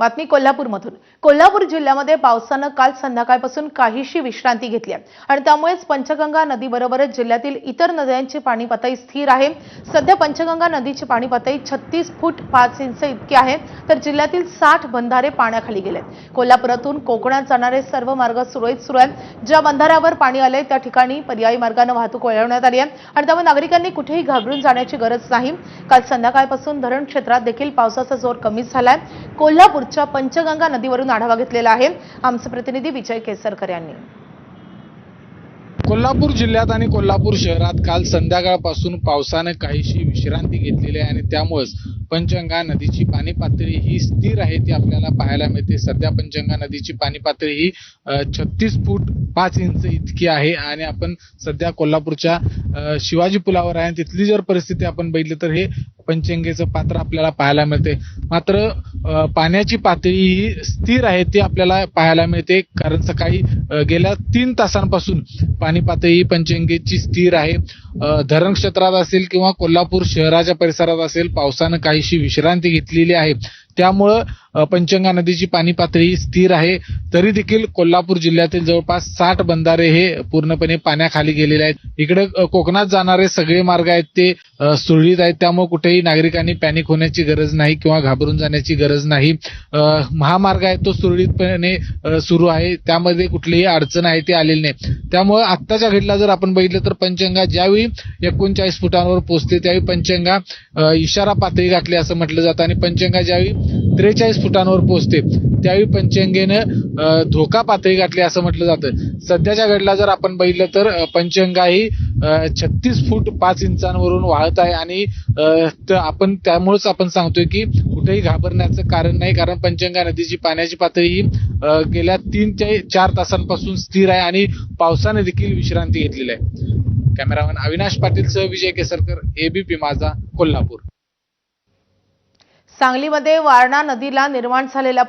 बातमी कोल्हापूरमधून। कोल्हापूर जिल्ह्यामध्ये पावसानं काल संध्याकाळपासून काहीशी विश्रांती घेतली आहे आणि त्यामुळेच पंचगंगा नदीबरोबरच जिल्ह्यातील इतर नद्यांची पाणी पातळी स्थिर आहे। सध्या पंचगंगा नदीची पाणी पातळी 36 फूट 5 इंच इतकी आहे, तर जिल्ह्यातील 60 बंधारे पाण्याखाली गेलेत। कोल्हापुरातून कोकणात जाणारे सर्व मार्ग सुरळीत सुरू आहेत। ज्या बंधाऱ्यावर पाणी आले त्या ठिकाणी पर्यायी मार्गाने वाहतूक वळवण्यात आली आहे आणि त्यामुळे नागरिकांनी कुठेही घाबरून जाण्याची गरज नाही। काल संध्याकाळपासून धरण क्षेत्रात देखील पावसाचा जोर कमी झालाय। कोल्हापूरच्या पंचगंगा नदीवरून आढावा घेतलेला आहे आमचे प्रतिनिधी विजय केसरकर यांनी। कोल्हापूर जिल्ह्यात आणि कोल्हापूर शहरात काल संध्याकाळपासून पावसाने काहीशी विश्रांती घेतलेली आहे आणि त्यामुळेच पंचगंगा नदीची पाणी पातळी ही स्थिर आहे ती आपल्याला पाहायला मिळते। सध्या पंचगंगा नदीची पाणी पातळी ही 36 फूट 5 इंच इतकी आहे आणि आपण सध्या कोल्हापूरच्या शिवाजी पुलावर आहे। तिथली जर परिस्थिती आपण बघितली तर हे पंचगंगेचं पात्र आपल्याला पाहायला मिळते। मात्र पाण्याची पातळी ही स्थिर आहे ती आपल्याला पाहायला मिळते, कारण सकाळी गेल्या 3 तासांपासून पाणी पातळी पंचगंगेची स्थिर आहे। धरण क्षेत्रात असेल किंवा कोल्हापूर शहराच्या परिसरात असेल पावसानं काहीशी विश्रांती घेतलेली आहे, त्यामुळं पंचगंगा नदीची पाणी पातळी स्थिर आहे। तरी देखील कोल्हापूर जिल्ह्यातील जवळपास 60 बंधारे हे पूर्णपणे पाण्याखाली गेलेले आहेत। इकडे कोकणात जाणारे सगळे मार्ग आहेत ते सुरळीत आहेत, त्यामुळे कुठेही नागरिकांनी पॅनिक होण्याची गरज नाही किंवा घाबरून जाण्याची गरज नाही। महामार्ग आहे तो सुरळीतपणे सुरू आहे, त्यामध्ये कुठलीही अडचण आहे ती आलेली नाही। त्यामुळे आत्ताच्या घडीला जर आपण बघितलं तर पंचगंगा ज्यावेळी 39 फुटांवर पोहोचते त्यावेळी पंचगंगा इशारा पातळी गाठली असं म्हटलं जातं आणि पंचगंगा ज्यावेळी 43 फुटांवर पोहोचते त्यावेळी पंचगंगेनं धोका पातळी गाठली असं म्हटलं जातं। सध्याच्या घडीला जर आपण बघितलं तर पंचगंगा ही 36 फूट 5 इंचांवरून वाहत आहे आणि आपण त्यामुळेच आपण सांगतोय की कुठेही घाबरण्याचं कारण नाही, कारण पंचगंगा नदीची पाण्याची पातळी ही गेल्या 3 ते 4 तासांपासून स्थिर आहे आणि पावसाने देखील विश्रांती घेतलेली आहे। कॅमेरामॅन अविनाश पाटील सह विजय केसरकर, एबीपी माझा, कोल्हापूर। सांगलीमध्ये वारणा नदीला निर्माण झालेल्या